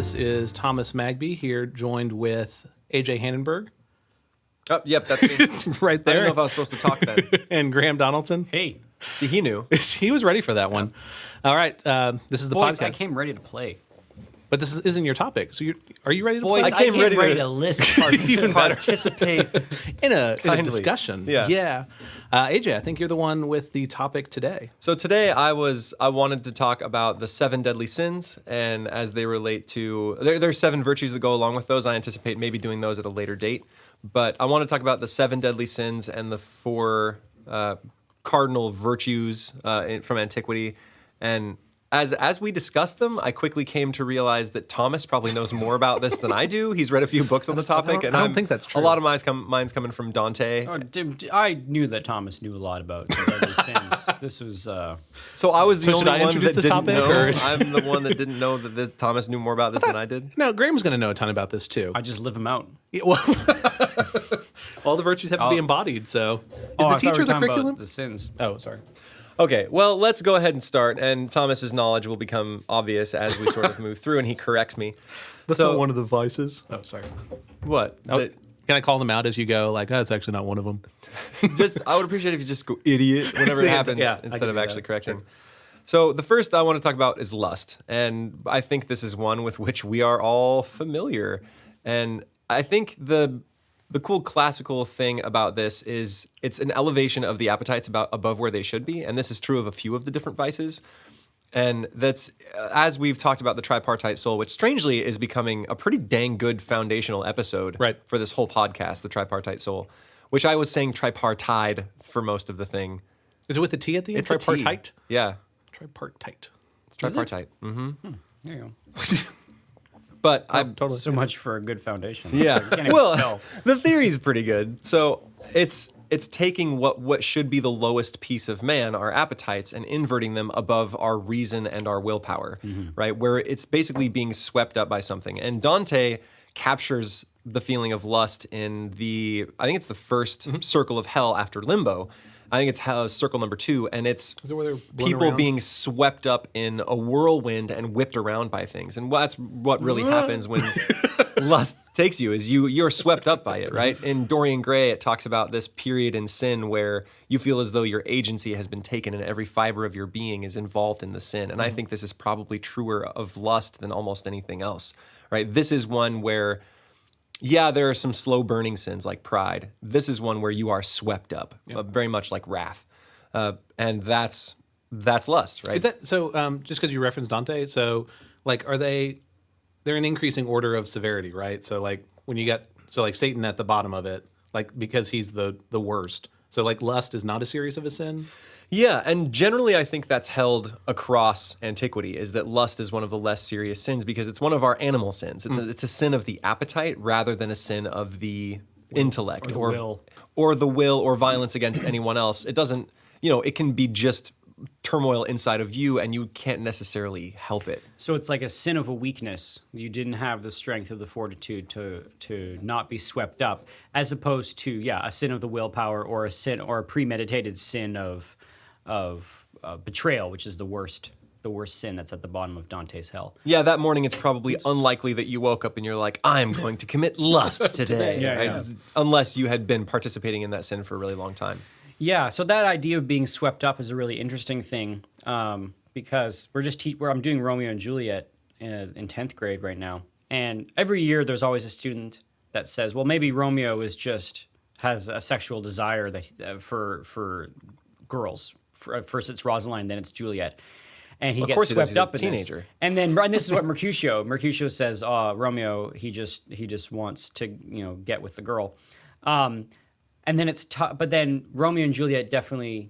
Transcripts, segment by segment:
This is Thomas Magby here, joined with AJ Hannenberg. Oh, yep, that's me. It's right there. I didn't know if I was supposed to talk then. And Graham Donaldson. Hey. See, he knew. He was ready for that one. All right, this is the Boys, podcast. I came ready to play. But this isn't your topic. So are you ready to Boys, play? I came ready to list. Even better. Participate. in a Kindly. discussion. Yeah. AJ, I think you're the one with the topic today. So today I wanted to talk about the 7 deadly sins, and as they relate to, there's 7 virtues that go along with those. I anticipate maybe doing those at a later date. But I want to talk about the 7 deadly sins and the 4 cardinal virtues from antiquity. And as we discussed them, I quickly came to realize that Thomas probably knows more about this than I do. He's read a few books on the topic. I don't think that's true. A lot of mine's coming from Dante. I knew that Thomas knew a lot about deadly sins. This was... So I was the So should only I one introduce that the didn't topic, know. or- I'm the one that didn't know that Thomas knew more about this than I did. No, Graham's going to know a ton about this too. I just live them out. Yeah, well, all the virtues have to be embodied. So, is the teacher the curriculum? The sins. Oh, sorry. Okay, well, let's go ahead and start, and Thomas's knowledge will become obvious as we sort of move through, and he corrects me. That's not one of the vices. Oh, sorry. What? Oh, can I call them out as you go? Like, that's actually not one of them. I would appreciate if you just go idiot whenever it happens instead of actually correcting. Sure. So the first I want to talk about is lust, and I think this is one with which we are all familiar. And I think the cool classical thing about this is it's an elevation of the appetites above where they should be, and this is true of a few of the different vices. And that's, as we've talked about the tripartite soul, which strangely is becoming a pretty dang good foundational episode for this whole podcast, the tripartite soul, which I was saying tripartite for most of the thing. Is it with the T at the end? It's tripartite? Yeah. Tripartite. It's tripartite. Mm-hmm. There you go. But totally. So much for a good foundation. Yeah. You can't even Well, spell. the theory's pretty good. So it's taking what should be the lowest piece of man, our appetites, and inverting them above our reason and our willpower, right? Where it's basically being swept up by something. And Dante captures the feeling of lust in I think it's the first circle of hell after limbo. I think it's circle number 2, and it's people being swept up in a whirlwind and whipped around by things. And that's what really happens when lust takes you, is you're swept up by it, right? In Dorian Gray, it talks about this period in sin where you feel as though your agency has been taken and every fiber of your being is involved in the sin. And I think this is probably truer of lust than almost anything else, right? This is one where... yeah, there are some slow burning sins like pride. This is one where you are swept up, very much like wrath, and that's lust, right? Is that so? Just because you referenced Dante, so like, they're an increasing order of severity, right? So like when you get like Satan at the bottom of it, like because he's the worst. So like lust is not as serious of a sin. Yeah, and generally I think that's held across antiquity, is that lust is one of the less serious sins because it's one of our animal sins. It's a sin of the appetite rather than a sin of the intellect or the will or violence against anyone else. It doesn't, it can be just turmoil inside of you and you can't necessarily help it. So it's like a sin of a weakness. You didn't have the strength of the fortitude to not be swept up, as opposed to a sin of the willpower, or a sin or a premeditated sin of betrayal, which is the worst sin that's at the bottom of Dante's hell. Yeah, that morning it's probably unlikely that you woke up and you're like, I'm going to commit lust today. Unless you had been participating in that sin for a really long time. Yeah, so that idea of being swept up is a really interesting thing, because I'm doing Romeo and Juliet in 10th grade right now, and every year there's always a student that says, well, maybe Romeo has a sexual desire that for girls. First it's Rosaline, then it's Juliet. And he gets swept up in teenager. This. And this is what Mercutio says, Romeo, he just wants to, get with the girl. And then but then Romeo and Juliet definitely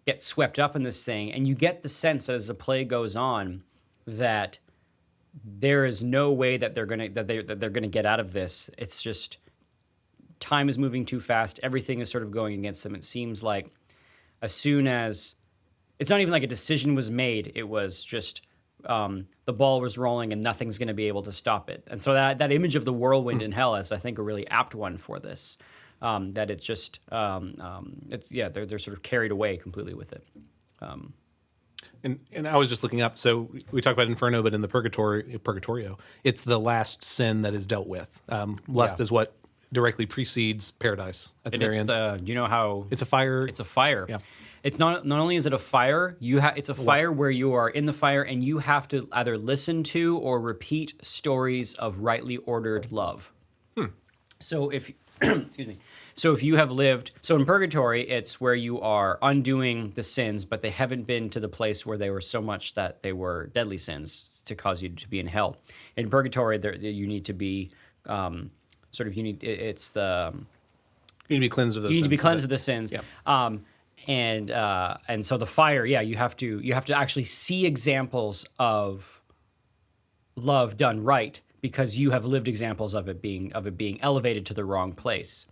get swept up in this thing, and you get the sense that as the play goes on, that there is no way that they're gonna get out of this. It's just time is moving too fast. Everything is sort of going against them. It seems like as soon as it's not even like a decision was made, it was just the ball was rolling and nothing's going to be able to stop it. And so that image of the whirlwind in hell is, I think, a really apt one for this. That it's just they're sort of carried away completely with it. And I was just looking up. So we talk about Inferno, but in the Purgatorio, it's the last sin that is dealt with. Lust is what directly precedes paradise at the very end. Do you know how It's a fire. it's a fire? Yeah. It's not only is it a fire, it's a fire where you are in the fire and you have to either listen to or repeat stories of rightly ordered love. So if excuse me. So if you have lived, so in purgatory, it's where you are undoing the sins, but they haven't been to the place where they were so much that they were deadly sins to cause you to be in hell. In purgatory, you need to be it's the You need to be cleansed of those. you need to be sins. cleansed of the sins. Yeah. And so the fire, you have to actually see examples of love done right because you have lived examples of it being elevated to the wrong place.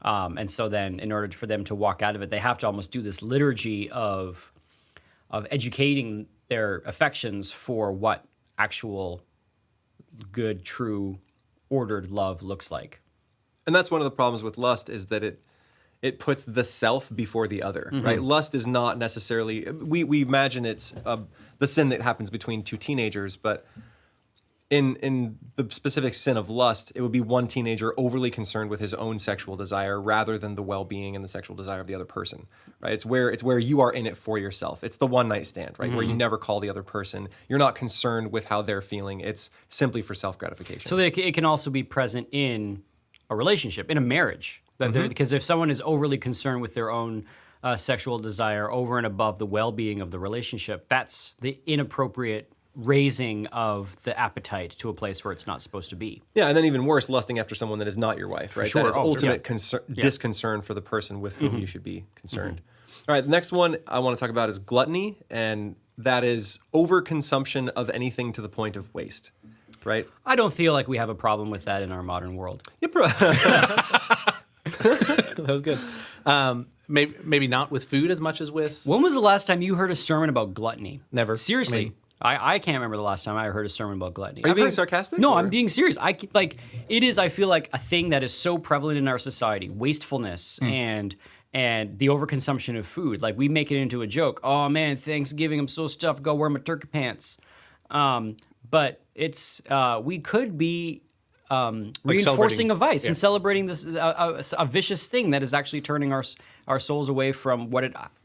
And so then in order for them to walk out of it, they have to almost do this liturgy of educating their affections for what actual good, true, ordered love looks like. And that's one of the problems with lust is that it puts the self before the other, right? Lust is not necessarily, we imagine it's the sin that happens between two teenagers, but in the specific sin of lust, it would be one teenager overly concerned with his own sexual desire rather than the well-being and the sexual desire of the other person, right? It's where you are in it for yourself. It's the one night stand, right? Where you never call the other person. You're not concerned with how they're feeling. It's simply for self-gratification. So that it can also be present in a relationship, in a marriage. Because if someone is overly concerned with their own sexual desire over and above the well-being of the relationship, that's the inappropriate raising of the appetite to a place where it's not supposed to be. Yeah, and then even worse, lusting after someone that is not your wife, right? Sure. That is Oh, ultimate disconcern for the person with whom you should be concerned. All right, the next one I want to talk about is gluttony, and that is overconsumption of anything to the point of waste, right? I don't feel like we have a problem with that in our modern world. That was good. Maybe not with food as much as with. When was the last time you heard a sermon about gluttony? Never. Seriously. I can't remember the last time I heard a sermon about gluttony. Are you being sarcastic? No, or? I'm being serious. It is, I feel like, a thing that is so prevalent in our society, wastefulness and the overconsumption of food. Like, we make it into a joke. Oh, man, Thanksgiving, I'm so stuffed, go wear my turkey pants. But it's, we could be reinforcing a vice and celebrating this a vicious thing that is actually turning our souls away from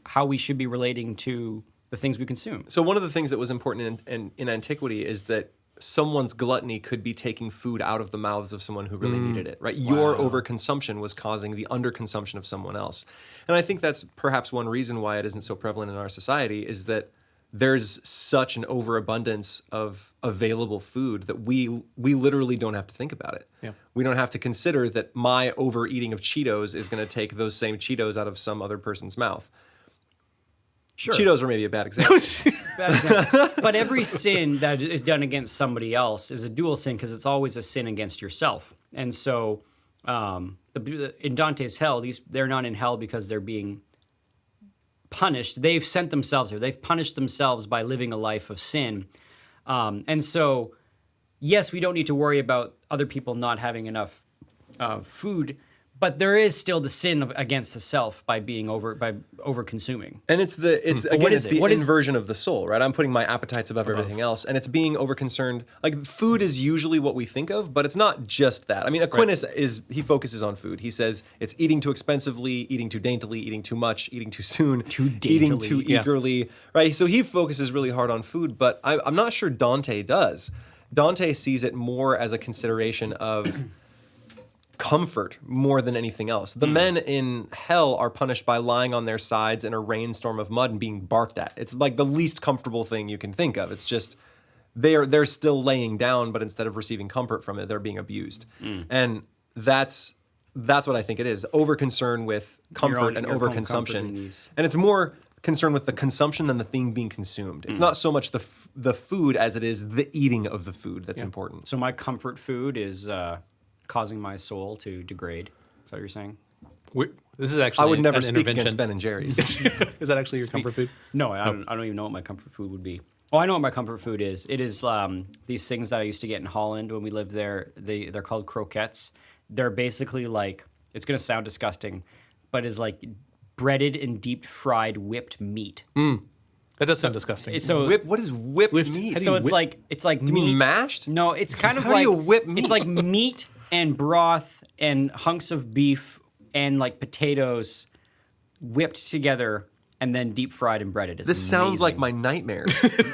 how we should be relating to the things we consume. So one of the things that was important in antiquity is that someone's gluttony could be taking food out of the mouths of someone who really needed it, right? Your overconsumption was causing the underconsumption of someone else. And I think that's perhaps one reason why it isn't so prevalent in our society is that there's such an overabundance of available food that we literally don't have to think about it. Yeah. We don't have to consider that my overeating of Cheetos is going to take those same Cheetos out of some other person's mouth. Sure. Cheetos are maybe a bad example. Bad example. But every sin that is done against somebody else is a dual sin because it's always a sin against yourself. And so in Dante's hell, they're not in hell because they're being punished. They've sent themselves here. They've punished themselves by living a life of sin. And so, yes, we don't need to worry about other people not having enough food, but there is still the sin against the self by over consuming. And it's the inversion of the soul, right? I'm putting my appetites above everything else, and it's being overconcerned. Like food is usually what we think of, but it's not just that. I mean, Aquinas he focuses on food. He says it's eating too expensively, eating too daintily, eating too much, eating too soon, eating too eagerly, right? So he focuses really hard on food, but I'm not sure Dante does. Dante sees it more as a consideration of comfort more than anything else. The men in hell are punished by lying on their sides in a rainstorm of mud and being barked at. It's like the least comfortable thing you can think of. It's just they're still laying down, but instead of receiving comfort from it, they're being abused. And that's what I think it is. Over concern with comfort and overconsumption. And it's more concerned with the consumption than the thing being consumed. It's not so much the food as it is the eating of the food that's important. So my comfort food is causing my soul to degrade. Is that what you're saying? This is actually I would never an speak intervention. against Ben and Jerry's. Is that actually your comfort food? No, I don't even know what my comfort food would be. Oh, I know what my comfort food is. It is these things that I used to get in Holland when we lived there. They're called croquettes. They're basically like, it's going to sound disgusting, but it's like breaded and deep fried whipped meat. That does sound disgusting. So What is whipped meat? how do so you it's whip- like Do you meat. mean mashed? No, it's kind of How do like you whip meat? It's like meat and broth and hunks of beef and like potatoes whipped together and then deep fried and breaded. It's This sounds like amazing. my nightmares.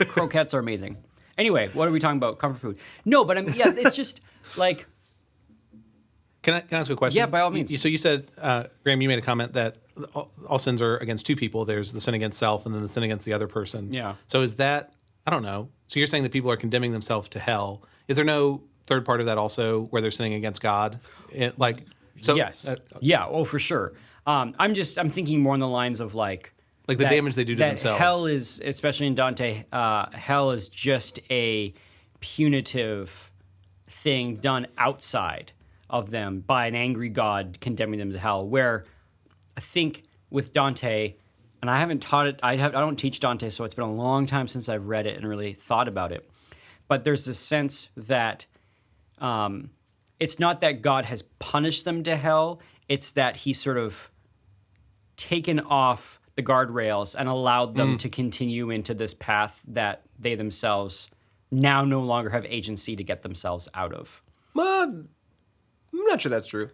Croquettes are amazing. Anyway, what are we talking about? Comfort food. No, but it's just like Can I ask a question? Yeah, by all means. So you said, Graham, you made a comment that all sins are against two people. There's the sin against self and then the sin against the other person. Yeah. So is that, I don't know. So you're saying that people are condemning themselves to hell. Is there no third part of that also where they're sinning against God? yes, yeah, oh for sure. I'm thinking more on the lines of like the damage they do to that themselves. Hell is, especially in Dante, hell is just a punitive thing done outside of them by an angry God condemning them to hell. Where I think with Dante, and I haven't taught it, I don't teach Dante, so it's been a long time since I've read it and really thought about it. But there's this sense that it's not that God has punished them to hell, it's that he's sort of taken off the guardrails and allowed them to continue into this path that they themselves now no longer have agency to get themselves out of. I'm not sure that's true.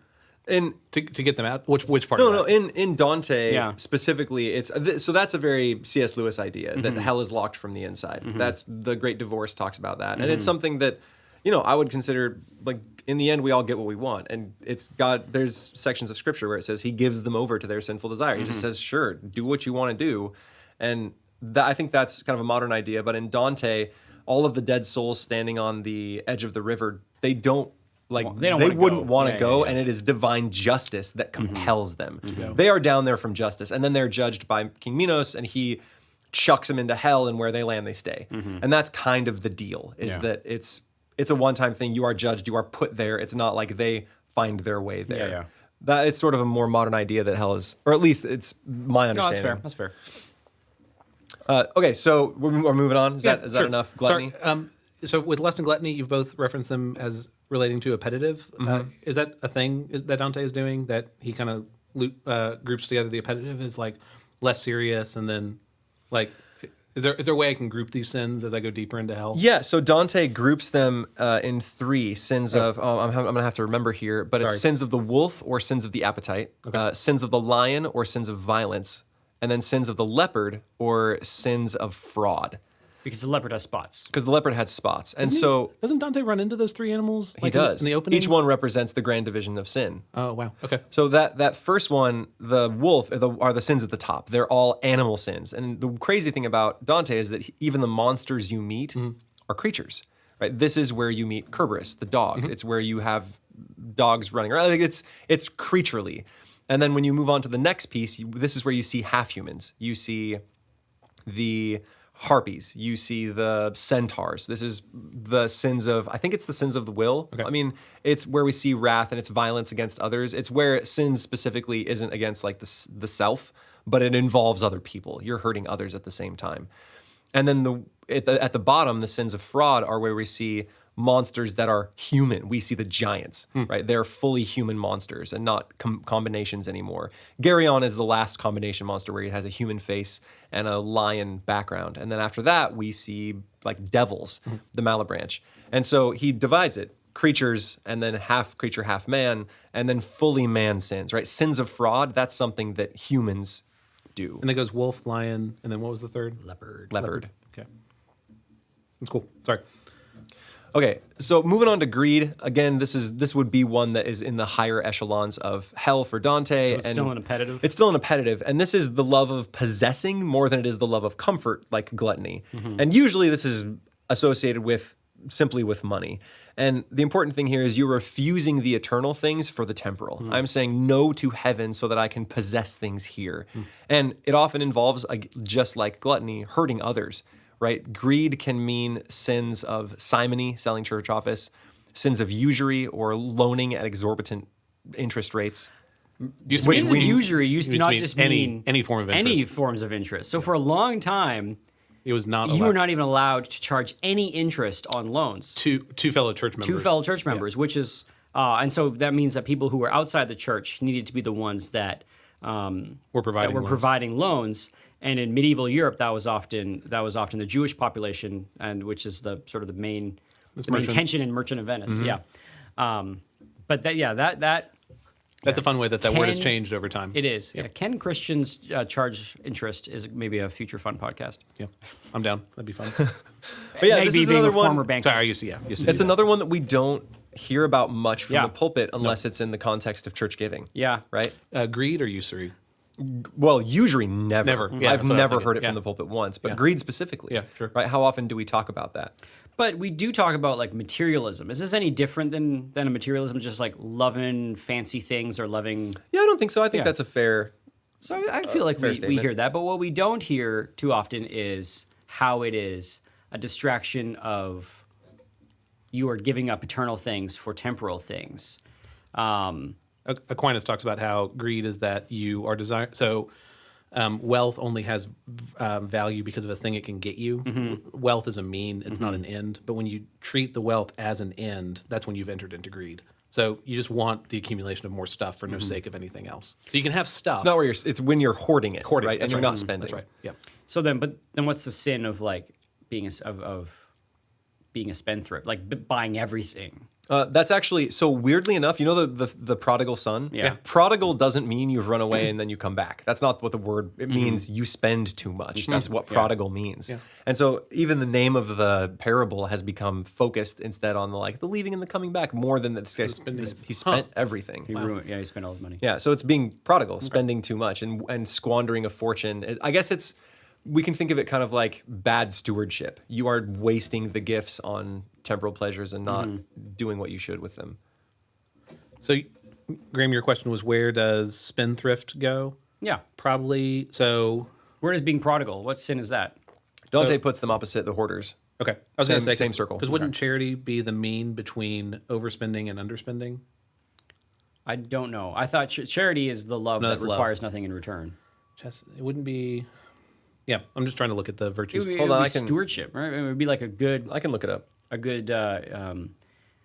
To get them out? Which part No, of that? no. In Dante Yeah. specifically, so that's a very C.S. Lewis idea that hell is locked from the inside. That's the Great Divorce talks about that, and it's something that I would consider like in the end we all get what we want, and it's God. There's sections of Scripture where it says He gives them over to their sinful desire. He just says, "Sure, do what you want to do," and I think that's kind of a modern idea. But in Dante, all of the dead souls standing on the edge of the river, they don't. They wanna wouldn't go. want to Yeah, go, yeah. and it is divine justice that compels them. They are down there from justice, and then they're judged by King Minos, and he chucks them into hell, and where they land, they stay. And that's kind of the deal, is that it's a one-time thing. You are judged, you are put there. It's not like they find their way there. Yeah. That it's sort of a more modern idea that hell is, or at least it's my No, understanding. that's fair. Okay, so we're moving on. Is that Sure. enough gluttony? Sorry, so with lust and gluttony, you've both referenced them as relating to appetitive. Is that a thing that Dante is doing, that he kind of groups together the appetitive as like less serious, and then like is there a way I can group these sins as I go deeper into hell? Yeah, so Dante groups them in three sins of. I'm gonna have to remember here, but it's Sorry. sins of the wolf or sins of the appetite, sins of the lion or sins of violence, and then sins of the leopard or sins of fraud. Because the leopard has spots. Because the leopard had spots, and so Doesn't Dante run into those three animals? he does. in the opening. Each one represents the grand division of sin. Oh wow. Okay. So that first one, the wolf, are the sins at the top. They're all animal sins. And the crazy thing about Dante is that even the monsters you meet are creatures. Right? This is where you meet Kerberos, the dog. It's where you have dogs running around. Like it's creaturely. And then when you move on to the next piece, this is where you see half humans. You see the harpies. You see the centaurs. This is the sins of, I think it's the sins of the will. Okay. I mean, it's where we see wrath and it's violence against others. It's where sin specifically isn't against like the self, but it involves other people. You're hurting others at the same time. And then at the bottom, the sins of fraud are where we see monsters that are human. We see the giants, right? They're fully human monsters and not combinations anymore. Geryon is the last combination monster where he has a human face and a lion background. And then after that, we see like devils, the Malebranche. And so he divides it, creatures and then half creature, half man, and then fully man sins, right? Sins of fraud, that's something that humans do. And then goes wolf, lion, and then what was the third? Leopard. Okay. That's cool. Sorry. Okay, so moving on to greed. Again, this would be one that is in the higher echelons of hell for Dante. So it's still an appetitive? It's still an appetitive, and this is the love of possessing more than it is the love of comfort, like gluttony. And usually this is associated simply with money. And the important thing here is you're refusing the eternal things for the temporal. I'm saying no to heaven so that I can possess things here. And it often involves, just like gluttony, hurting others. Right? Greed can mean sins of simony, selling church office, sins of usury or loaning at exorbitant interest rates. Sins of usury used to not just mean any form of interest. any forms of interest. So for a long time, It was not you allowed. were not even allowed to charge any interest on loans. two fellow church members. Two fellow church members, which is, and so that means that people who were outside the church needed to be the ones that were providing loans. providing loans. And in medieval Europe, that was often the Jewish population, and which is the sort of the main tension in Merchant of Venice. Yeah, but That's a fun way that word has changed over time. it is. Yeah. Can Christians charge interest? Is maybe a future fun podcast. Yeah, I'm down. That'd be fun. But yeah, Maybe this is being another a former one. banker. Sorry, I used to do It's that. another one that we don't hear about much from Yeah. the pulpit unless it's in the context of church giving. Yeah. Right? Greed or usury? Well, usually never. Never. Yeah, I've that's what I was never thinking. heard it Yeah. from the pulpit once, but Yeah. greed specifically. Yeah, sure. Right? How often do we talk about that? But we do talk about like materialism. Is this any different than a materialism? Just like loving fancy things or loving. Yeah, I don't think so. I think Yeah. that's a fair. So I feel like fair we statement. hear that. But what we don't hear too often is how it is a distraction of you are giving up eternal things for temporal things. Aquinas talks about how greed is that you are desire. So wealth only has value because of a thing it can get you. Wealth is a mean; it's not an end. But when you treat the wealth as an end, that's when you've entered into greed. So you just want the accumulation of more stuff for no sake of anything else. So you can have stuff. It's not where it's when you're hoarding it, right? And that's you're right. not spending. That's right. Yeah. So then what's the sin of like being of being a spendthrift, like buying everything? That's actually so weirdly enough. You know the prodigal son. Yeah. Prodigal doesn't mean you've run away and then you come back. That's not what the word. It means you spend too much. That's what prodigal means. Yeah. And so even the name of the parable has become focused instead on the leaving and the coming back more than this guy. He spent everything. He spent all his money. Yeah. So it's being prodigal, spending too much, and squandering a fortune. I guess it's. We can think of it kind of like bad stewardship. You are wasting the gifts on temporal pleasures and not doing what you should with them. So, Graham, your question was where does spendthrift go? Yeah. Probably. So, Where does being prodigal? What sin is that? Dante puts them opposite the hoarders. okay. I was going to say Same circle. Because wouldn't charity be the mean between overspending and underspending? I don't know. I thought charity is the love that that's love. requires nothing in return. It wouldn't be. Yeah, I'm just trying to look at the It virtues. would be, Hold it would on, be I can- stewardship, right? It would be like a good. I can look it up.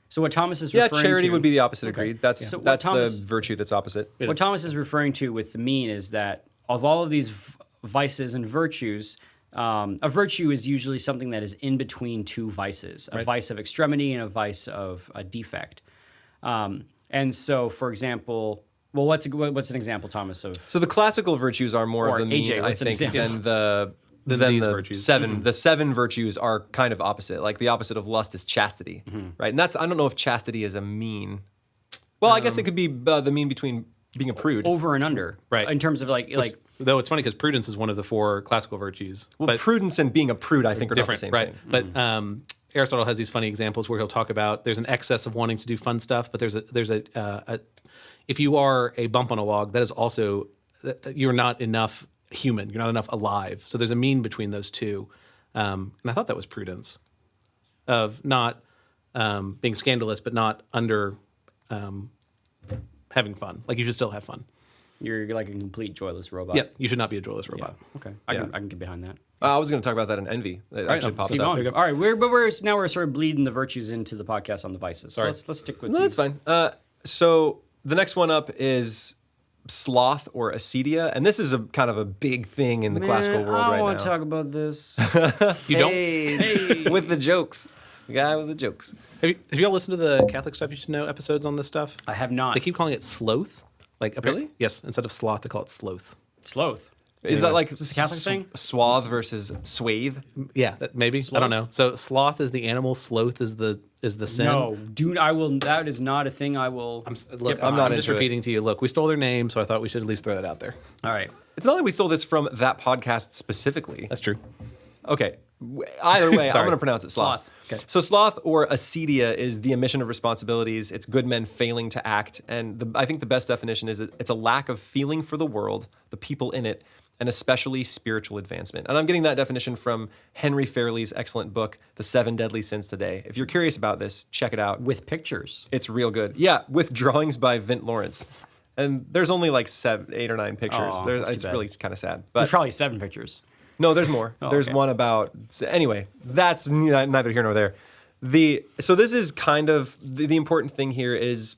So what Thomas is Yeah, referring charity to, would be the opposite of greed. That's So what that's Thomas- the virtue that's opposite. what Thomas is referring to with the mean is that of all of these vices and virtues, a virtue is usually something that is in between two vices, a vice of extremity and a vice of a defect. And so, for example, well, what's an example, Thomas, of So the classical virtues are more Or of the mean, AJ, I what's an think, example? than these the virtues. seven. The seven virtues are kind of opposite. Like the opposite of lust is chastity, right? And that's I don't know if chastity is a mean. Well, I guess it could be the mean between being a prude. over and under, Right. In terms of like Though it's funny because prudence is one of the four classical virtues. Well, but prudence and being a prude, I think, are different, not the same right? thing. But Aristotle has these funny examples where he'll talk about there's an excess of wanting to do fun stuff, but there's a if you are a bump on a log, that is also you're not enough human, you're not enough alive. So there's a mean between those two, and I thought that was prudence of not being scandalous, but not under having fun. Like you should still have fun. you're like a complete joyless robot. Yeah, you should not be a joyless robot. Okay. I can get behind that. I was going to talk about that in envy. It actually pops Keep up. going. All right, we're sort of bleeding the virtues into the podcast on the vices. So Sorry. let's stick with No, that's these. fine. So the next one up is sloth or acedia, and this is a kind of a big thing in the classical world I right want now. to talk about this. You don't. Hey, with the jokes, the guy with the jokes. Have y'all listened to the Catholic Stuff You Should Know episodes on this stuff? I have not. They keep calling it sloth. Like Really? Yes. Instead of sloth, they call it sloth. Sloth. Is that like this a Catholic thing? Swath versus swathe? Yeah, maybe. I don't know. So sloth is the animal. Sloth is the sin. No, dude, I will. That is not a thing. I will. Look, get I'm not I'm just into it. repeating to you. Look, we stole their name, so I thought we should at least throw that out there. All right. It's not like we stole this from that podcast specifically. That's true. Okay. Either way, I'm Sorry. going to pronounce it sloth. Sloth. Okay. So sloth or acedia is the omission of responsibilities. It's good men failing to act. And I think the best definition is it's a lack of feeling for the world, the people in it, and especially spiritual advancement. And I'm getting that definition from Henry Fairley's excellent book, The 7 Deadly Sins Today. If you're curious about this, check it out. With pictures. It's real good. Yeah, with drawings by Vint Lawrence. And there's only like 8 or 9 pictures. Aw, that's too It's bad. really kind of sad. There's But probably 7 pictures. no, there's more. There's okay. one about. Anyway, that's neither here nor there. So this is kind of the important thing here is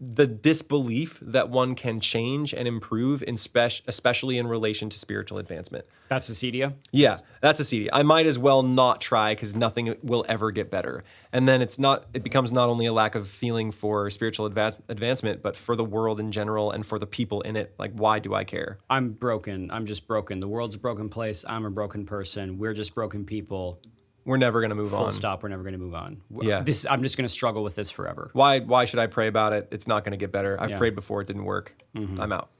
the disbelief that one can change and improve, especially in relation to spiritual advancement. That's acedia? Yeah, that's acedia. I might as well not try because nothing will ever get better. And then it becomes not only a lack of feeling for spiritual advancement, but for the world in general and for the people in it. Like, why do I care? I'm broken. I'm just broken. The world's a broken place. I'm a broken person. We're just broken people. We're never going to move on. Full stop. We're never going to move on. Yeah. I'm just going to struggle with this forever. Why should I pray about it? It's not going to get better. I've prayed before. It didn't work. I'm out.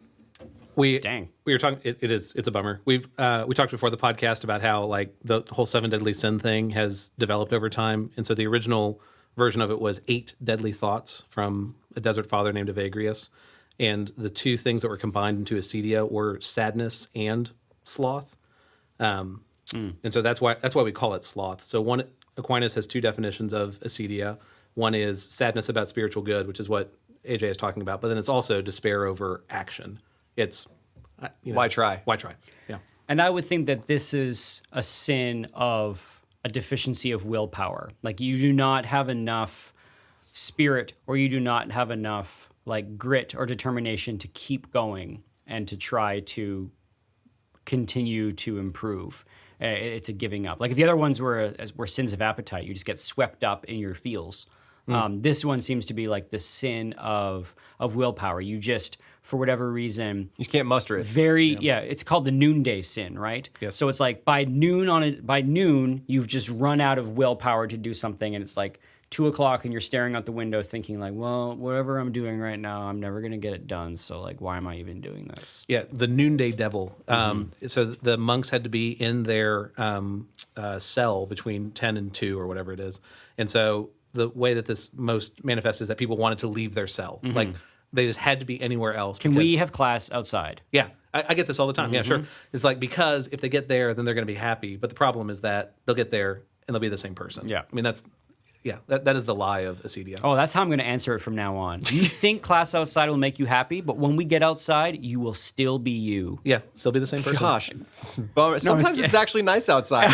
Dang. We were talking. It's a bummer. We talked before the podcast about how like the whole 7 deadly sin thing has developed over time, and so the original version of it was 8 deadly thoughts from a desert father named Evagrius, and the 2 things that were combined into acedia were sadness and sloth. And so that's why we call it sloth. So one, Aquinas has 2 definitions of acedia. One is sadness about spiritual good, which is what AJ is talking about, but then it's also despair over action. It's Why try? Why try? Yeah. And I would think that this is a sin of a deficiency of willpower. Like you do not have enough spirit, or you do not have enough like grit or determination to keep going and to try to continue to improve. It's a giving up. Like if the other ones were sins of appetite, you just get swept up in your feels. This one seems to be like the sin of willpower. You just, for whatever reason, You just can't muster it. it's called the noonday sin, right? Yes. So it's like by noon, you've just run out of willpower to do something, and it's like 2:00 and you're staring out the window thinking like, well, whatever I'm doing right now, I'm never going to get it done. So like, why am I even doing this? Yeah, the noonday devil. So the monks had to be in their cell between 10 and 2 or whatever it is. And so the way that this most manifests is that people wanted to leave their cell. Like they just had to be anywhere else. Can we have class outside? Yeah, I get this all the time. Yeah, sure. It's like because if they get there, then they're going to be happy. But the problem is that they'll get there and they'll be the same person. Yeah. I mean, that is the lie of acedia. Oh, that's how I'm going to answer it from now on. You think class outside will make you happy, but when we get outside, you will still be you. Yeah, still be the same person. Gosh, it's a bummer. Sometimes it's actually nice outside.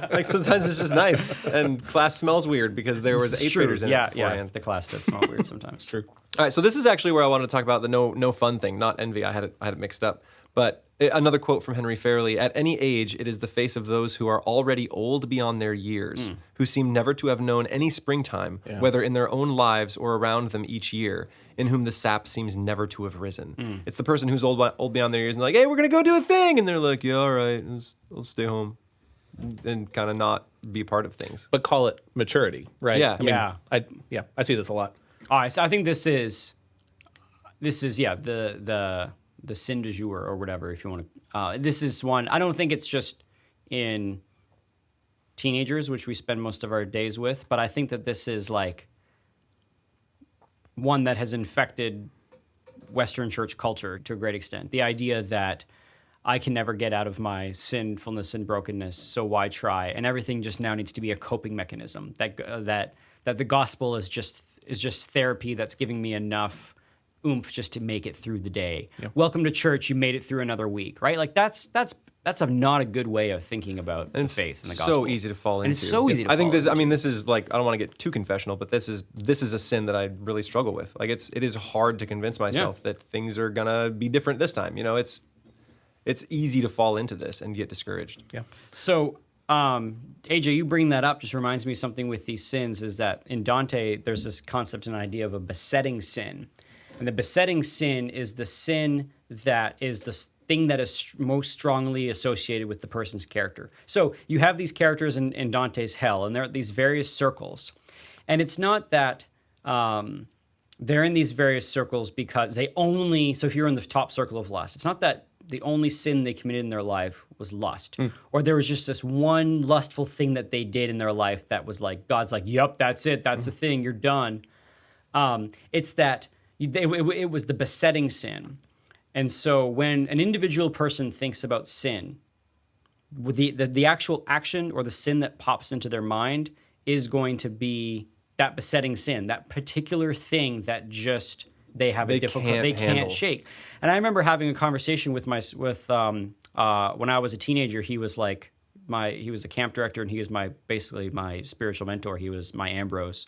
Like sometimes it's just nice, and class smells weird because there was 8th graders in it beforehand. The class does smell weird sometimes. True. All right, so this is actually where I wanted to talk about the no fun thing, not envy. I had it mixed up. But another quote from Henry Fairley: "At any age, it is the face of those who are already old beyond their years, who seem never to have known any springtime, whether in their own lives or around them each year, in whom the sap seems never to have risen." It's the person who's old beyond their years and like, "Hey, we're gonna go do a thing," and they're like, "Yeah, all right, I'll stay home," and kind of not be a part of things. But call it maturity, right? Yeah. I mean, I see this a lot. I think this is the sin du jour or whatever, if you want to. This is one, I don't think it's just in teenagers, which we spend most of our days with, but I think that this is like one that has infected Western church culture to a great extent. The idea that I can never get out of my sinfulness and brokenness, so why try? And everything just now needs to be a coping mechanism. That the gospel is just therapy that's giving me enough oomph just to make it through the day. Yeah. Welcome to church. You made it through another week, right? Like that's not a good way of thinking about the faith and the gospel. So easy to fall into. And it's so easy to I think fall this. into. I mean, this is like, I don't want to get too confessional, but this is a sin that I really struggle with. Like it is hard to convince myself that things are gonna be different this time. You know, it's easy to fall into this and get discouraged. Yeah. So, AJ, you bring that up just reminds me of something with these sins is that in Dante, there's this concept and idea of a besetting sin. And the besetting sin is the sin that is the thing that is most strongly associated with the person's character. So you have these characters in Dante's hell, and they're at these various circles. And it's not that they're in these various circles because so if you're in the top circle of lust, it's not that the only sin they committed in their life was lust. Or there was just this one lustful thing that they did in their life that was like, God's like, yep, that's it. That's the thing. You're done. It's that it was the besetting sin. And so when an individual person thinks about sin, the actual action or the sin that pops into their mind is going to be that besetting sin, that particular thing that just they can't shake. And I remember having a conversation with when I was a teenager. He was like he was the camp director, and he was basically my spiritual mentor. He was my Ambrose.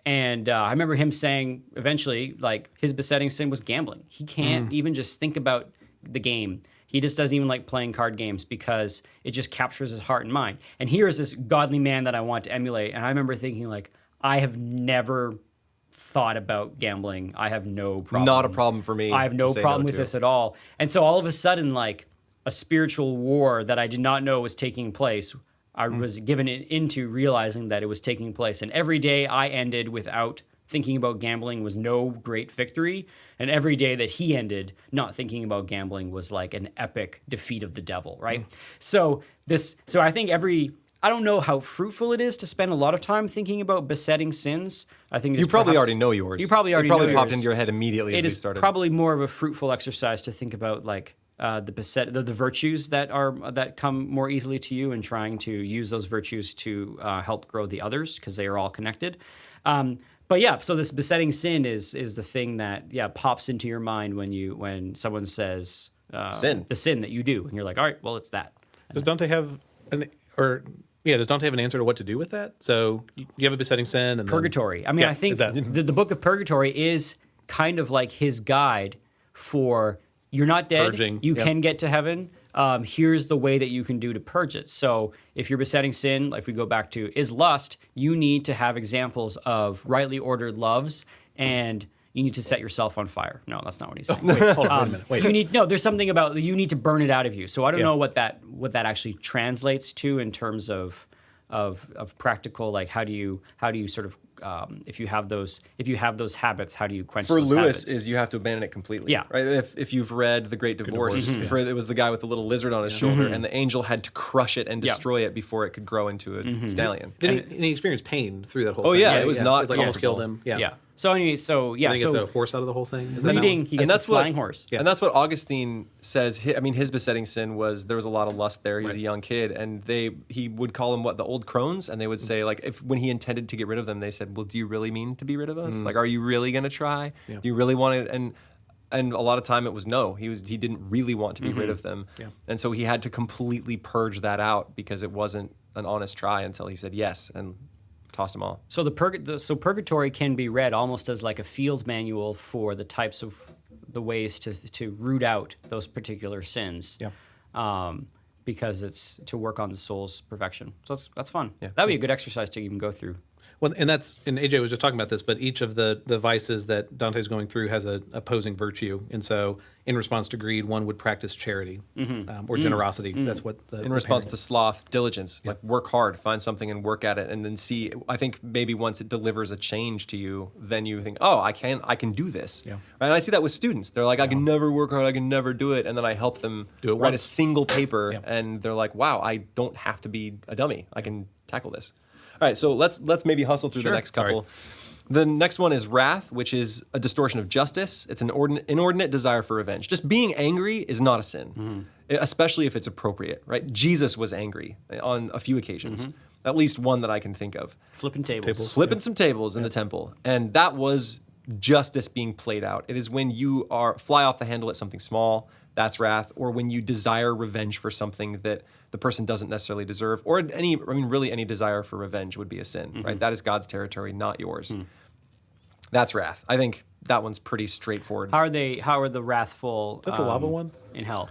And I remember him saying eventually, like, his besetting sin was gambling. He can't even just think about the game. He just doesn't even like playing card games because it just captures his heart and mind. And here's this godly man that I want to emulate. And I remember thinking, like, I have never thought about gambling. I have no problem. Not a problem for me. I have no problem with this at all. And so all of a sudden, like, a spiritual war that I did not know was taking place, I was given it into realizing that it was taking place. And every day I ended without thinking about gambling was no great victory. And every day that he ended not thinking about gambling was like an epic defeat of the devil, right? So I think I don't know how fruitful it is to spend a lot of time thinking about besetting sins. I think You probably already know yours. You probably already It probably know popped yours. into your head immediately as It we is started. probably more of a fruitful exercise to think about like the virtues that come more easily to you, and trying to use those virtues to help grow the others because they are all connected. But yeah, so this besetting sin is the thing that pops into your mind when someone says Sin. the sin that you do, and you're like, all right, well, it's that. Does Dante have does Dante have an answer to what to do with that? So you have a besetting sin and Purgatory. I mean, I think the book of Purgatory is kind of like his guide for you're not dead. Purging. You can get to heaven. Here's the way that you can do to purge it. So if you're besetting sin, if we go back to is lust, you need to have examples of rightly ordered loves, and you need to set yourself on fire. No, that's not what he's saying. Wait, hold on, wait a minute. Wait. There's something about you need to burn it out of you. So I don't know what that actually translates to in terms of practical, like how do you sort of if you have those habits, how do you quench For those Lewis habits? is you have to abandon it completely. Yeah. Right. If you've read The Great Divorce, if it was the guy with the little lizard on his shoulder, and the angel had to crush it and destroy it before it could grow into a stallion. Did he experience pain through that whole Oh, thing? yeah, it was not like almost comfortable. killed him. Yeah. So anyway, I think it's a horse out of the whole thing. Is that reading, he And gets that's a flying horse. And that's what Augustine says. His besetting sin was there was a lot of lust there. He was a young kid, and he would call him the old crones, and they would say like when he intended to get rid of them, they said, "Well, do you really mean to be rid of us? Like, are you really going to try? Yeah. Do you really want it?" And a lot of time it was no. He didn't really want to be rid of them, and so he had to completely purge that out because it wasn't an honest try until he said yes and tossed them all. So Purgatory can be read almost as like a field manual for the types of the ways to root out those particular sins. Yeah. Because it's to work on the soul's perfection. So that's fun. Yeah. That'd be a good exercise to even go through. Well, and AJ was just talking about this, but each of the vices that Dante's going through has a opposing virtue, and so in response to greed, one would practice charity or generosity. That's what In response to sloth, diligence, like work hard, find something and work at it, and then see. I think maybe once it delivers a change to you, then you think, oh, I can do this. Yeah. Right? And I see that with students. They're like, I can never work hard, I can never do it, and then I help them Do it write once. a single paper, Yeah. and they're like, wow, I don't have to be a dummy. I can tackle this. All right, so let's maybe hustle through the next couple. All right. The next one is wrath, which is a distortion of justice. It's an inordinate desire for revenge. Just being angry is not a sin, especially if it's appropriate, right? Jesus was angry on a few occasions, at least one that I can think of. Flipping tables. Flipping some tables in the temple. And that was justice being played out. It is when you fly off the handle at something small, that's wrath, or when you desire revenge for something that the person doesn't necessarily deserve, or really any desire for revenge would be a sin, right? That is God's territory, not yours. That's wrath. I think that one's pretty straightforward. How are the wrathful? Is that the lava one? In hell?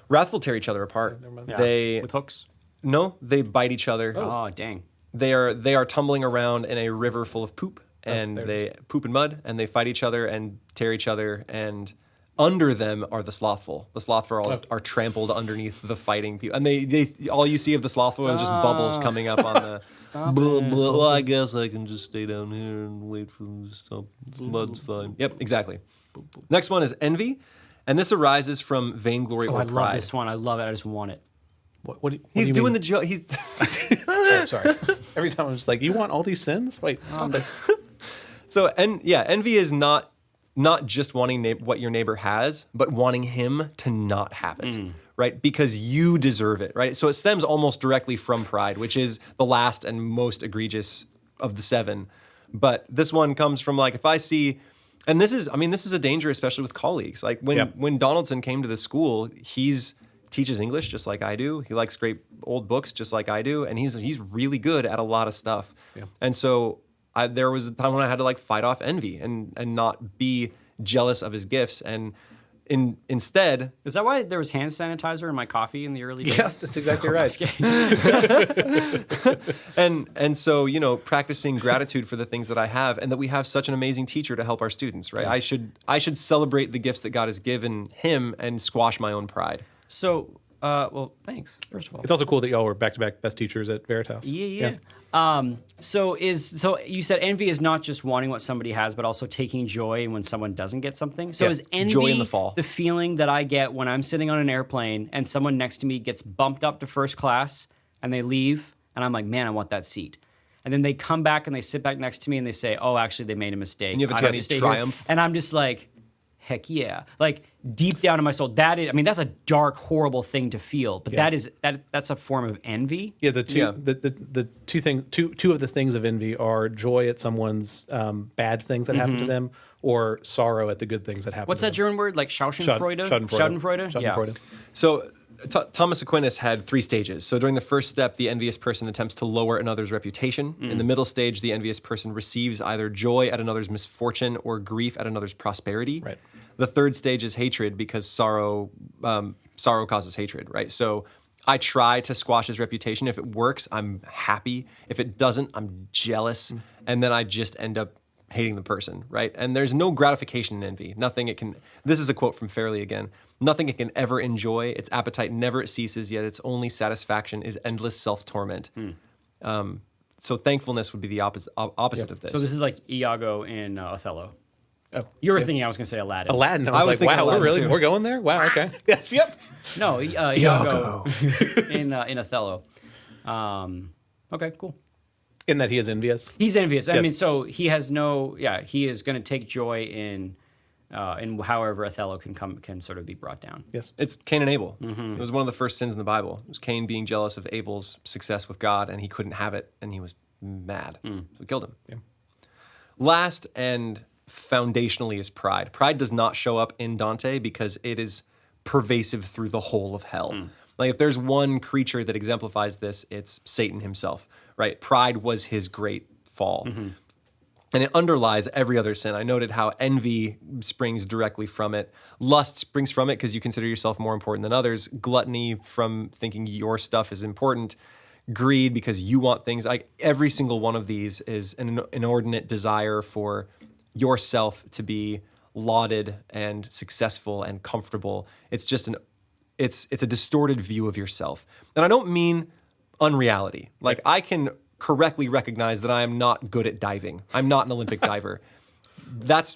Wrathful tear each other apart. Yeah. With hooks. No, they bite each other. Oh dang. They are tumbling around in a river full of poop, and there it they poop and mud, and they fight each other and tear each other, and under them are the slothful. The slothful are trampled underneath the fighting people, and they all you see of the slothful is just bubbles coming up on the. Well, I guess I can just stay down here and wait for them to stop. Mud's fine. Yep, exactly. Next one is envy, and this arises from vainglory Oh, or I pride. love this one. I love it. I just want it. What do He's you doing mean? the joke. He's Oh, sorry. Every time I'm just like, you want all these sins? Wait. so envy is not just wanting what your neighbor has, but wanting him to not have it, right? Because you deserve it, right? So it stems almost directly from pride, which is the last and most egregious of the seven. But this one comes from like, if I see, and this is a danger, especially with colleagues. Like when Donaldson came to the school, teaches English just like I do. He likes great old books just like I do, and he's really good at a lot of stuff. Yeah. And so there was a time when I had to like fight off envy and not be jealous of his gifts. And instead, Is that why there was hand sanitizer in my coffee in the early days? Yeah, that's exactly right. and so, you know, practicing gratitude for the things that I have, and that we have such an amazing teacher to help our students, right? I should celebrate the gifts that God has given him and squash my own pride. So, well, thanks, first of all. It's also cool that y'all were back-to-back best teachers at Veritas. Yeah. So you said envy is not just wanting what somebody has, but also taking joy in when someone doesn't get something. So Yeah. is envy Joy in the fall. the feeling that I get when I'm sitting on an airplane and someone next to me gets bumped up to first class and they leave and I'm like, man, I want that seat. And then they come back and they sit back next to me and they say, oh, actually they made a mistake. And you have a I have tiny to stay triumph. here. And I'm just like, heck yeah. Like deep down in my soul, that's a dark, horrible thing to feel. But Yeah. that's a form of envy. Yeah, the two Yeah. the two of the things of envy are joy at someone's bad things that happen to them, or sorrow at the good things that happen. What's to that them. German word? Like Schadenfreude? Schadenfreude. Yeah. Schadenfreude. So Thomas Aquinas had 3 stages. So during the first step, the envious person attempts to lower another's reputation. In the middle stage, the envious person receives either joy at another's misfortune or grief at another's prosperity. Right. The third stage is hatred, because sorrow causes hatred, right? So I try to squash his reputation. If it works, I'm happy. If it doesn't, I'm jealous. And then I just end up hating the person, right? And there's no gratification in envy. Nothing it can, this is a quote from Fairley again, nothing it can ever enjoy. Its appetite never ceases, yet its only satisfaction is endless self-torment. So thankfulness would be the opposite of this. So this is like Iago in Othello. Oh, You were thinking I was going to say Aladdin. Aladdin. I I was was like, thinking wow, Aladdin, too. we're going there. Wow. Okay. Yes. Yep. No, Iago in Othello. Okay, cool. In that he is envious. He's envious. I Yes. mean, so he has no. Yeah, he is going to take joy in however Othello can sort of be brought down. Yes. It's Cain and Abel. It was one of the first sins in the Bible. It was Cain being jealous of Abel's success with God, and he couldn't have it, and he was mad. So he killed him. Yeah. Last and foundationally is pride. Pride does not show up in Dante because it is pervasive through the whole of hell. Like if there's one creature that exemplifies this, it's Satan himself, right? Pride was his great fall. And it underlies every other sin. I noted how envy springs directly from it. Lust springs from it because you consider yourself more important than others. Gluttony from thinking your stuff is important. Greed because you want things. Like every single one of these is an inordinate desire for yourself to be lauded and successful and comfortable. It's just it's a distorted view of yourself. And I don't mean unreality. Like I can correctly recognize that I am not good at diving. I'm not an Olympic diver. That's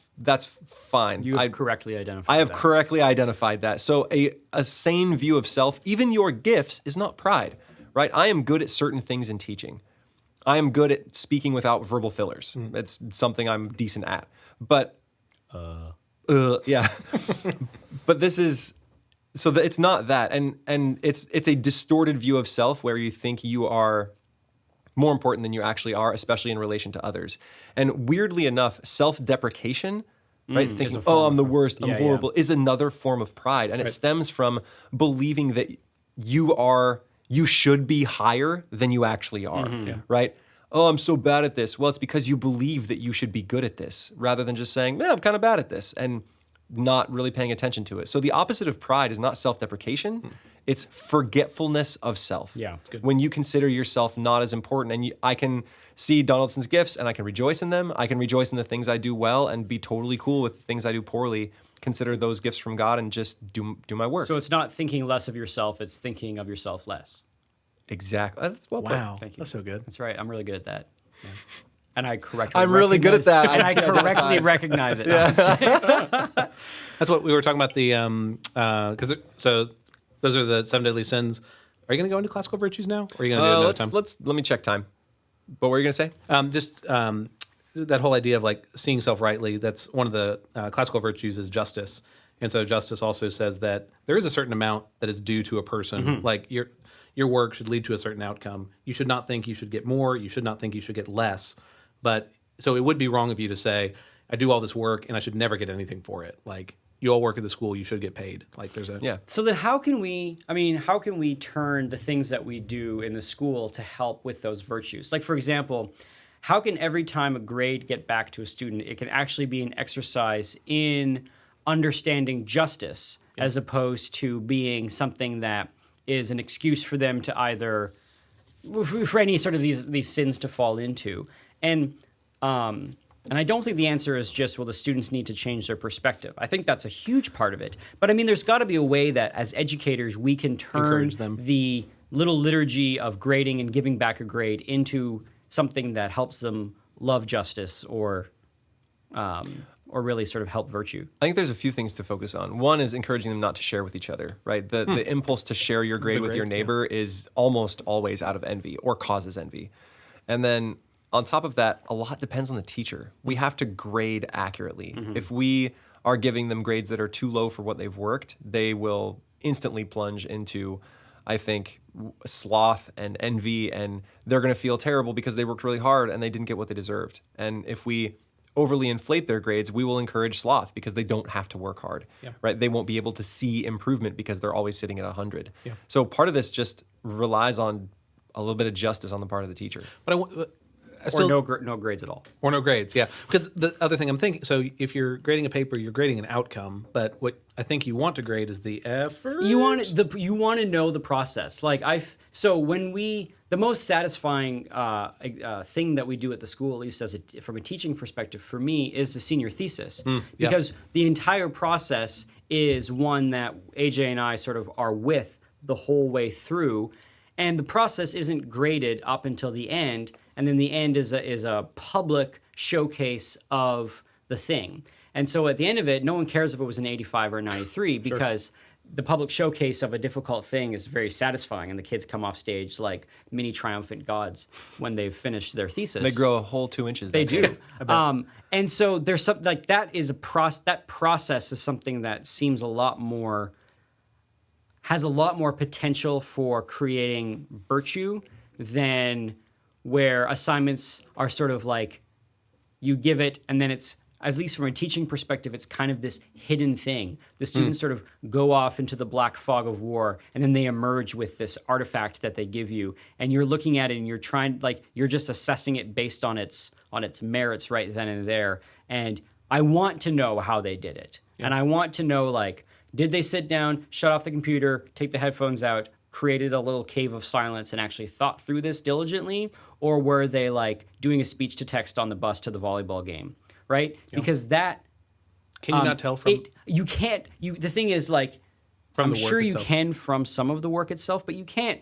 fine. You have correctly identified I have that. correctly identified that. So a sane view of self, even your gifts, is not pride, right? I am good at certain things in teaching. I am good at speaking without verbal fillers. It's something I'm decent at. But yeah. But this is so that it's not that, and it's a distorted view of self where you think you are more important than you actually are, especially in relation to others. And weirdly enough, self-deprecation, right? Thinking, a form oh, I'm the of- worst, I'm yeah, horrible, is another form of pride. And it stems from believing that you should be higher than you actually are, right? Oh, I'm so bad at this. Well, it's because you believe that you should be good at this rather than just saying, man, I'm kind of bad at this and not really paying attention to it. So the opposite of pride is not self-deprecation. It's forgetfulness of self. Yeah, good. When you consider yourself not as important, and I can see Donaldson's gifts and I can rejoice in them. I can rejoice in the things I do well and be totally cool with the things I do poorly. Consider those gifts from God and just do my work. So it's not thinking less of yourself; it's thinking of yourself less. Exactly. That's well put. Wow. Thank you. That's so good. That's right. I'm really good at that. Yeah. And I correctly. I'm really good at that. And I correctly recognize it. No, I'm just kidding. That's what we were talking about. So those are the 7 deadly sins. Are you going to go into classical virtues now, or are you going to do it another time? Let me check time. What were you going to say? That whole idea of like seeing self rightly. That's one of the classical virtues is justice, and so justice also says that there is a certain amount that is due to a person. Like your work should lead to a certain outcome. You should not think you should get more. You should not think you should get less. But so it would be wrong of you to say, I do all this work and I should never get anything for it. Like you all work at the school, you should get paid. Like there's a Yeah. So then how can we turn the things that we do in the school to help with those virtues? Like, for example, how can every time a grade get back to a student, it can actually be an exercise in understanding justice as opposed to being something that is an excuse for them to either for any sort of these sins to fall into. And I don't think the answer is just, well, the students need to change their perspective. I think that's a huge part of it. But I mean, there's got to be a way that as educators, we can turn Encourage them. the little liturgy of grading and giving back a grade into something that helps them love justice or really sort of help virtue. I think there's a few things to focus on. One is encouraging them not to share with each other, right? The impulse to share your grade with your neighbor is almost always out of envy or causes envy. And then on top of that, a lot depends on the teacher. We have to grade accurately. If we are giving them grades that are too low for what they've worked, they will instantly plunge into, I think, sloth and envy, and they're going to feel terrible because they worked really hard and they didn't get what they deserved. And if we overly inflate their grades, we will encourage sloth because they don't have to work hard, right? They won't be able to see improvement because they're always sitting at 100. So part of this just relies on a little bit of justice on the part of the teacher. But I still, or no grades at all. Or no grades, yeah. Because the other thing I'm thinking, so if you're grading a paper, you're grading an outcome, but what I think you want to grade is the effort. You want to know the process. Like the most satisfying thing that we do at the school, at least from a teaching perspective, for me, is the senior thesis, because the entire process is one that AJ and I sort of are with the whole way through, and the process isn't graded up until the end. And then the end is a public showcase of the thing. And so at the end of it, no one cares if it was an 85 or a 93 because the public showcase of a difficult thing is very satisfying. And the kids come off stage like mini triumphant gods when they've finished their thesis. They grow a whole 2 inches. They do. And so there's something like that that process is something that seems has a lot more potential for creating virtue than where assignments are sort of like you give it and then it's, at least from a teaching perspective, it's kind of this hidden thing. The students sort of go off into the black fog of war and then they emerge with this artifact that they give you, and you're looking at it and you're just assessing it based on its merits right then and there. And I want to know how they did it. And I want to know, like, did they sit down, shut off the computer, take the headphones out, created a little cave of silence and actually thought through this diligently? Or were they like doing a speech to text on the bus to the volleyball game, right? Because that... Can you not tell from... You can't... The thing is, like, from I'm the work sure itself. You can from some of the work itself, but you can't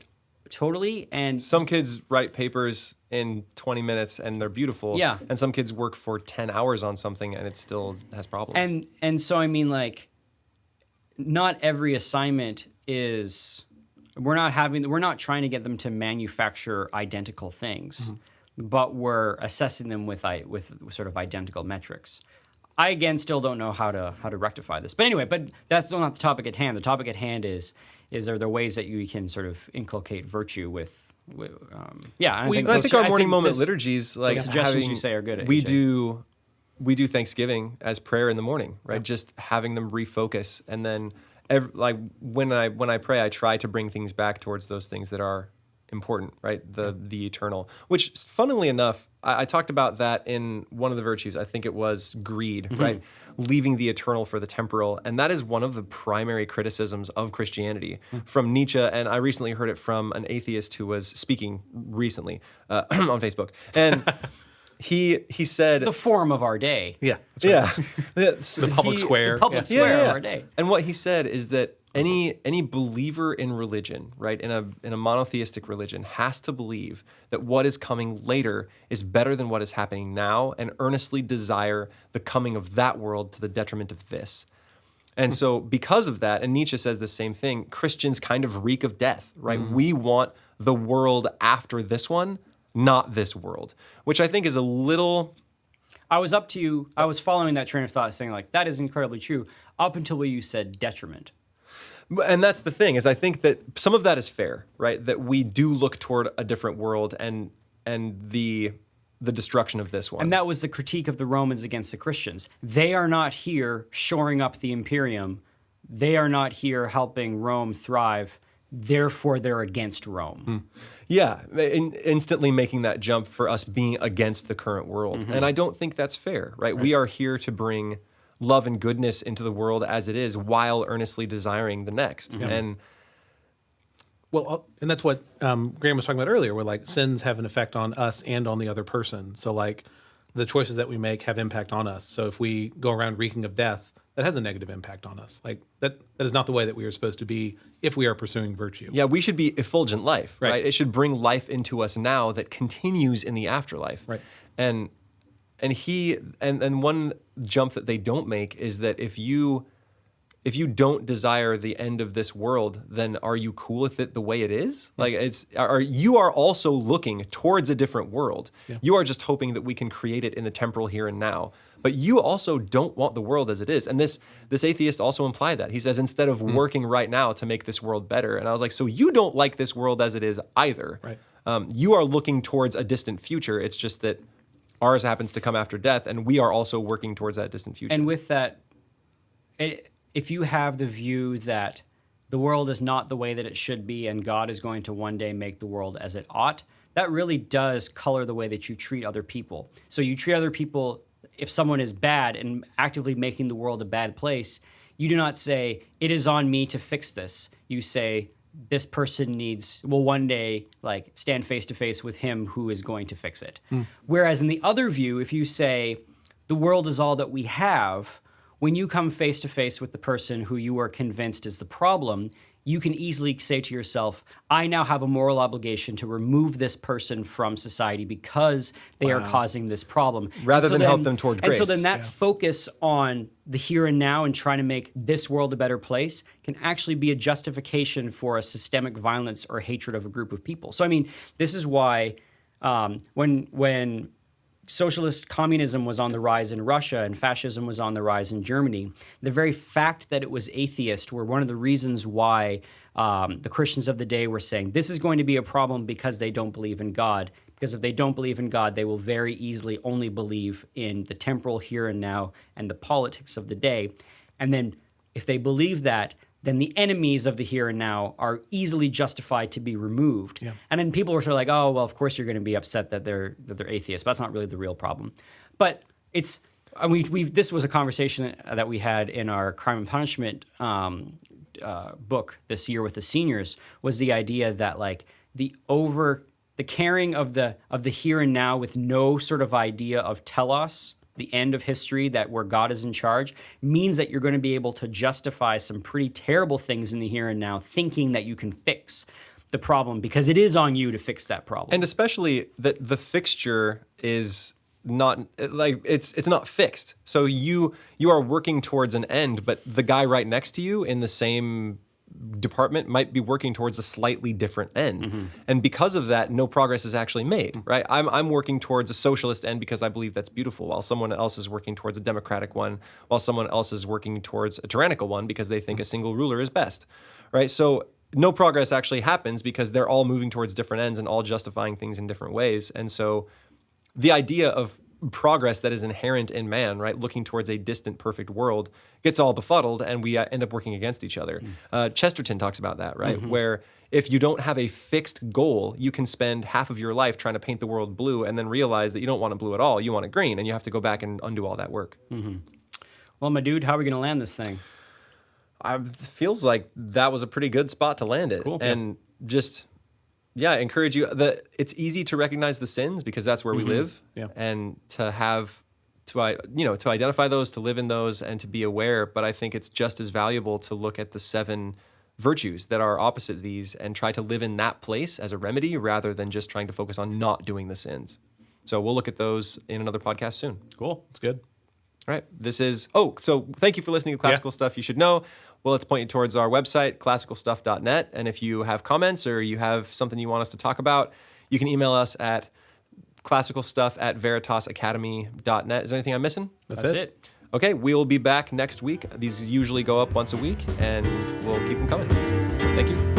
totally. And some kids write papers in 20 minutes and they're beautiful. Yeah. And some kids work for 10 hours on something and it still has problems. And so, I mean, like, not every assignment is... We're not trying to get them to manufacture identical things, but we're assessing them with sort of identical metrics. I again still don't know how to rectify this, but anyway, but that's still not the topic at hand. The topic at hand is are there ways that you can sort of inculcate virtue with I think our morning moment liturgies, like suggestions you say are good. We do Thanksgiving as prayer in the morning, right? Just having them refocus, and then. When I pray, I try to bring things back towards those things that are important, right? The eternal. Which, funnily enough, I talked about that in one of the virtues. I think it was greed, right? Leaving the eternal for the temporal, and that is one of the primary criticisms of Christianity from Nietzsche. And I recently heard it from an atheist who was speaking recently on Facebook, and. He said... The forum of our day. Yeah. Right. The public square. The public square of our day. And what he said is that any believer in religion, right, in a monotheistic religion, has to believe that what is coming later is better than what is happening now and earnestly desire the coming of that world to the detriment of this. And so because of that, and Nietzsche says the same thing, Christians kind of reek of death, right? We want the world after this one, not this world, which I think is a little... I was following that train of thought saying, like, that is incredibly true, up until you said detriment. And that's the thing, is I think that some of that is fair, right? That we do look toward a different world and the destruction of this one. And that was the critique of the Romans against the Christians. They are not here shoring up the imperium. They are not here helping Rome thrive. therefore they're against Rome. Yeah, instantly making that jump for us being against the current world. And I don't think that's fair, right? We are here to bring love and goodness into the world as it is while earnestly desiring the next. And Well, and that's what Graham was talking about earlier, where like sins have an effect on us and on the other person. So like the choices that we make have impact on us. So if we go around reeking of death, that has a negative impact on us. Like that is not the way that we are supposed to be if we are pursuing virtue. yeah, we should be effulgent life, Right. right? It should bring life into us now that continues in the afterlife. Right. And one jump that they don't make is that if you don't desire the end of this world, then are you cool with it the way it is? Like you are also looking towards a different world. Yeah. You are just hoping that we can create it in the temporal here and now. But you also don't want the world as it is. And this atheist also implied that. He says, instead of working right now to make this world better. And I was like, so you don't like this world as it is either. Right. You are looking towards a distant future. It's just that ours happens to come after death, and we are also working towards that distant future. And with that, if you have the view that the world is not the way that it should be and God is going to one day make the world as it ought, that really does color the way that you treat other people. So you treat other people, if someone is bad and actively making the world a bad place, you do not say, it is on me to fix this. You say, this person will one day like stand face to face with him who is going to fix it. Whereas in the other view, if you say, the world is all that we have, when you come face to face with the person who you are convinced is the problem, you can easily say to yourself, I now have a moral obligation to remove this person from society because they are causing this problem. Rather than help them toward And so grace. then that focus on the here and now and trying to make this world a better place can actually be a justification for a systemic violence or hatred of a group of people. So, I mean, this is why when socialist communism was on the rise in Russia and fascism was on the rise in Germany, the very fact that it was atheist were one of the reasons why the Christians of the day were saying this is going to be a problem because they don't believe in God. Because if they don't believe in God, they will very easily only believe in the temporal here and now and the politics of the day. And then if they believe that, then the enemies of the here and now are easily justified to be removed. Yeah. And then people were sort of like, oh, well, of course you're going to be upset that they're atheists, but that's not really the real problem. But it's this was a conversation that we had in our Crime and Punishment book this year with the seniors, was the idea that like the caring of the here and now with no sort of idea of telos, the end of history, that where God is in charge, means that you're going to be able to justify some pretty terrible things in the here and now, thinking that you can fix the problem because it is on you to fix that problem. And especially that the fixture is not like it's not fixed. So you are working towards an end, but the guy right next to you in the same department might be working towards a slightly different end. And because of that, no progress is actually made, right? I'm working towards a socialist end because I believe that's beautiful, while someone else is working towards a democratic one, while someone else is working towards a tyrannical one because they think a single ruler is best, right? So no progress actually happens because they're all moving towards different ends and all justifying things in different ways. And so the idea of progress that is inherent in man, right, looking towards a distant, perfect world, gets all befuddled, and we end up working against each other. Chesterton talks about that, right, where if you don't have a fixed goal, you can spend half of your life trying to paint the world blue and then realize that you don't want it blue at all, you want it green, and you have to go back and undo all that work. Well, my dude, how are we going to land this thing? It feels like that was a pretty good spot to land it. Cool. And just... yeah, I encourage you. It's easy to recognize the sins because that's where we live, and to identify those, to live in those, and to be aware. But I think it's just as valuable to look at the 7 virtues that are opposite these and try to live in that place as a remedy rather than just trying to focus on not doing the sins. So we'll look at those in another podcast soon. Cool. That's good. All right. So thank you for listening to Classical Stuff You Should Know. Well, let's point you towards our website, classicalstuff.net. And if you have comments or you have something you want us to talk about, you can email us at classicalstuff@veritasacademy.net. Is there anything I'm missing? That's it. Okay, we'll be back next week. These usually go up once a week, and we'll keep them coming. Thank you.